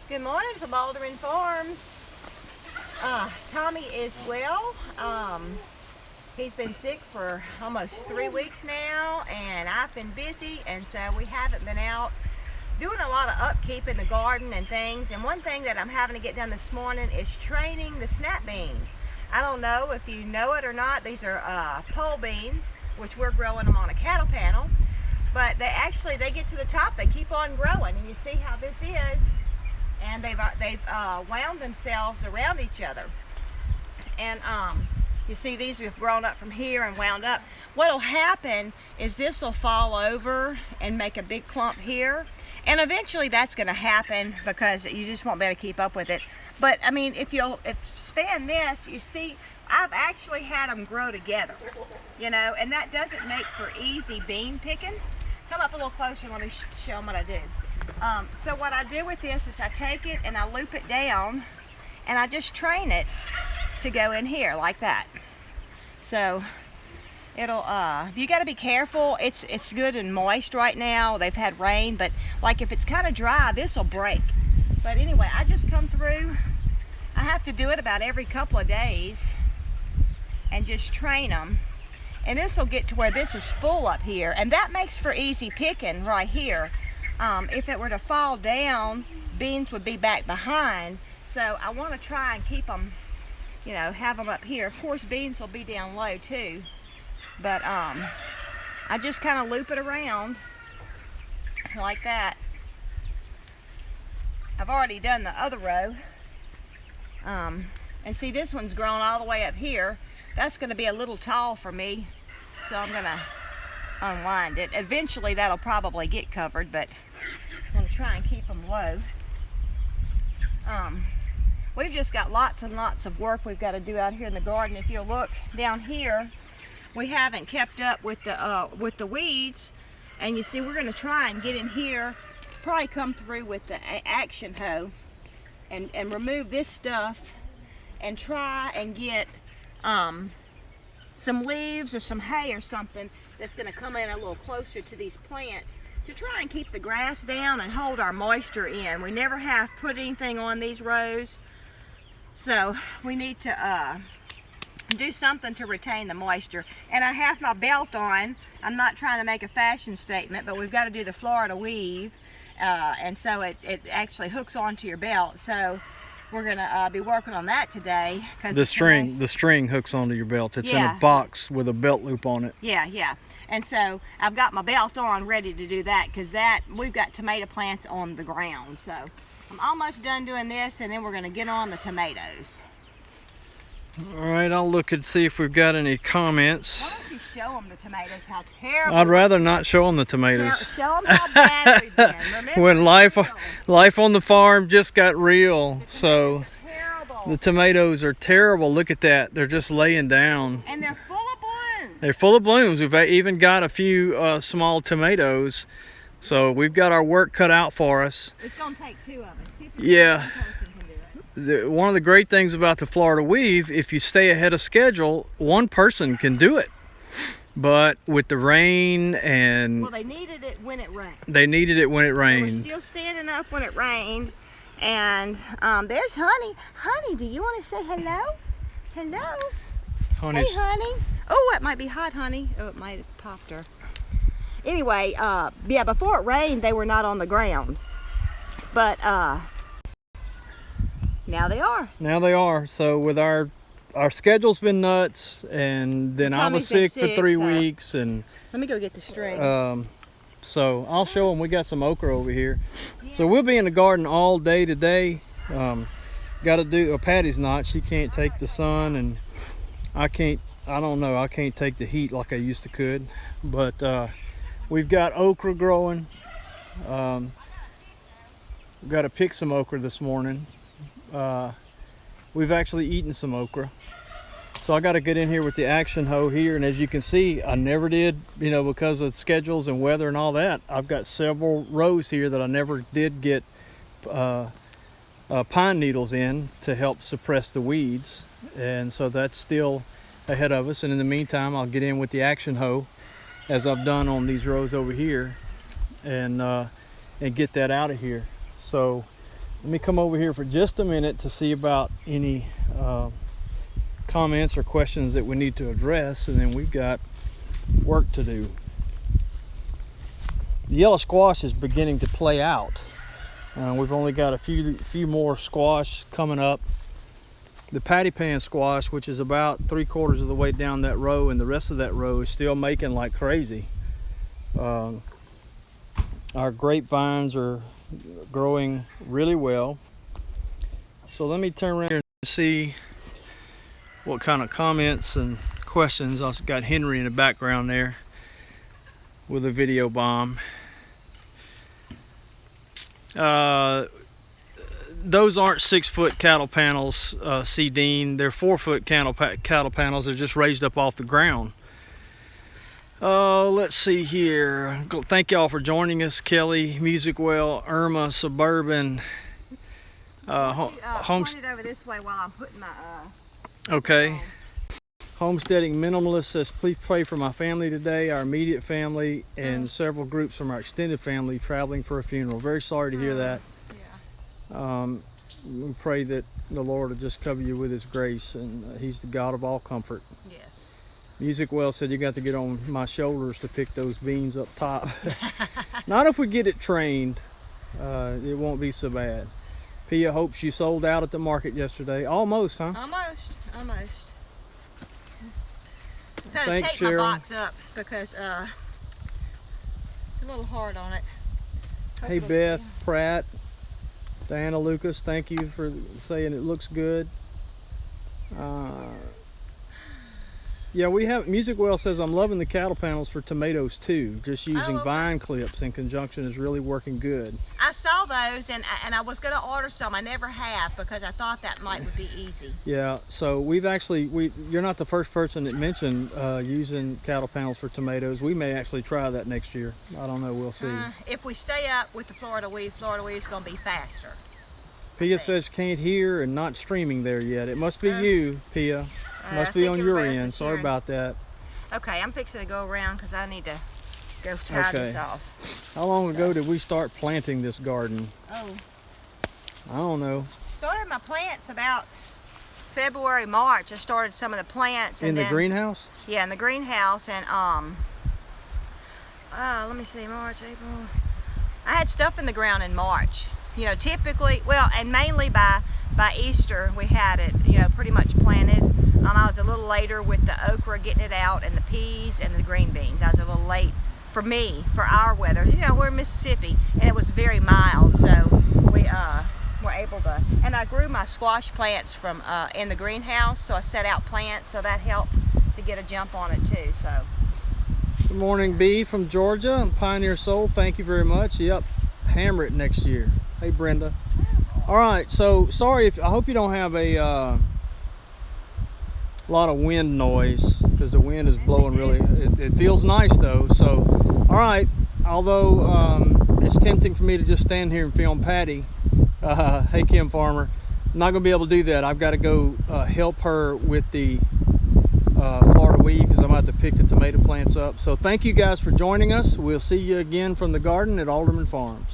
Good morning from AldermanFarms. Tommy is well. He's been sick for almost 3 weeks now, and I've been busy, and so we haven't been out doing a lot of upkeep in the garden and things. And one thing that I'm having to get done this morning is training the snap beans. I don't know if you know it or not. These are pole beans, which we're growing them on a cattle panel. But they get to the top, they keep on growing, and you see how this is. And they've wound themselves around each other. And you see these have grown up from here and wound up. What'll happen is this will fall over and make a big clump here. And eventually that's going to happen because you just won't be able to keep up with it. But I mean, if span this, you see, I've actually had them grow together, you know, and that doesn't make for easy bean picking. Come up a little closer and let me show them what I do. So what I do with this is I take it and I loop it down and I just train it to go in here like that. So it'll, you got to be careful. It's good and moist right now. They've had rain, but like if it's kind of dry, this will break. But anyway, I just come through. I have to do it about every couple of days and just train them. And this will get to where this is full up here, and that makes for easy picking right here. If it were to fall down, beans would be back behind. So I want to try and keep them, you know, have them up here. Of course, beans will be down low too. But I just kind of loop it around like that. I've already done the other row. And see, this one's grown all the way up here. That's going to be a little tall for me. So I'm going to unwind it. Eventually that'll probably get covered, but I'm going to try and keep them low. We've just got lots and lots of work we've got to do out here in the garden. If you'll look down here, we haven't kept up with the weeds, and you see we're going to try and get in here, probably come through with the action hoe and remove this stuff and try and get some leaves or some hay or something that's going to come in a little closer to these plants to try and keep the grass down and hold our moisture in. We never have put anything on these rows, so we need to do something to retain the moisture. And I have my belt on. I'm not trying to make a fashion statement, but we've got to do the Florida weave, and so it actually hooks onto your belt. So we're gonna be working on that today. The string hooks onto your belt. It's in a box with a belt loop on it. Yeah. And so I've got my belt on, ready to do that, because we've got tomato plants on the ground. So I'm almost done doing this, and then we're gonna get on the tomatoes. All right, I'll look and see if we've got any comments. Why don't you show them the tomatoes, how terrible. I'd rather not show them the tomatoes. Show them how bad we've been. Remember, when life on the farm just got real. So the tomatoes are terrible. Look at that. They're just laying down. And they're full of blooms. They're full of blooms. We've even got a few small tomatoes. So we've got our work cut out for us. It's going to take two of us. Yeah. One of the great things about the Florida weave, if you stay ahead of schedule, one person can do it. But with the rain and... Well, they needed it when it rained. They needed it when it rained. They were still standing up when it rained. And there's Honey. Honey, do you want to say hello? Hello? Honey's... Hey, Honey. Oh, it might be hot, Honey. Oh, it might have popped her. Anyway, yeah, before it rained, they were not on the ground. But... now they are. Now they are. So with our schedule's been nuts, and then I was sick for 3 weeks, and let me go get the string. So I'll show them. We got some okra over here. Yeah. So we'll be in the garden all day today. Got to do Patty's not. She can't take the sun, and I can't take the heat like I used to could. But we've got okra growing. We've got to pick some okra this morning. We've actually eaten some okra, so I got to get in here with the action hoe here, and as you can see, I never did, you know, because of schedules and weather and all that. I've got several rows here that I never did get pine needles in to help suppress the weeds, and so that's still ahead of us. And in the meantime, I'll get in with the action hoe, as I've done on these rows over here, and get that out of here. So Let me come over here for just a minute to see about any comments or questions that we need to address, and then we've got work to do. The yellow squash is beginning to play out. We've only got a few more squash coming up. The patty pan squash, which is about 3/4 of the way down that row, and the rest of that row is still making like crazy. Our grapevines are growing really well. So let me turn around and see what kind of comments and questions. I've got Henry in the background there with a video bomb. Those aren't 6-foot cattle panels, C. Dean. They're 4-foot cattle panels. They're just raised up off the ground. Let's see here. Thank y'all for joining us. Kelly, Music Well, Irma, Suburban. Point it over this way while I'm putting my okay. Homesteading Minimalist says, please pray for my family today, our immediate family, and several groups from our extended family traveling for a funeral. Very sorry to hear that. Yeah. We pray that the Lord will just cover you with his grace, and he's the God of all comfort. Yes. Music Well said, you got to get on my shoulders to pick those beans up top. Not if we get it trained. It won't be so bad. Pia hopes you sold out at the market yesterday. Almost, huh? Almost. I'm trying Thanks, to tape Cheryl. my box up because it's a little hard on it. Hope Hey it'll Beth stay. Pratt, Diana Lucas, thank you for saying it looks good. Yeah, we have, Music Well says, I'm loving the cattle panels for tomatoes too. Just using okay. vine clips in conjunction is really working good. I saw those and I was going to order some. I never have because I thought that would be easy. Yeah, so we've actually, you're not the first person that mentioned using cattle panels for tomatoes. We may actually try that next year. I don't know, we'll see. If we stay up with the Florida weave's going to be faster. Pia says can't hear and not streaming there yet. It must be you, Pia. Must be on your end. Sorry about that. Okay, I'm fixing to go around because I need to go tie this off. How long ago did we start planting this garden? Oh. I don't know. Started my plants about February, March. I started some of the plants. In the greenhouse? Yeah, in the greenhouse. And let me see, March, April. I had stuff in the ground in March. You know, typically, well, and mainly by Easter, we had it, you know, pretty much planted. I was a little later with the okra, getting it out, and the peas and the green beans. I was a little late for me, for our weather. You know, we're in Mississippi, and it was very mild, so we were able to. And I grew my squash plants from in the greenhouse, so I set out plants, so that helped to get a jump on it too. So. Good morning, B from Georgia and Pioneer Soul. Thank you very much. Yep, hammer it next year. Hey, Brenda. All right, so sorry if I hope you don't have a lot of wind noise because the wind is blowing really. It feels nice though. So, all right. Although it's tempting for me to just stand here and film Patty. Hey, Kim Farmer. I'm not gonna be able to do that. I've got to go help her with the Florida weed because I'm about to pick the tomato plants up. So thank you guys for joining us. We'll see you again from the garden at Alderman Farms.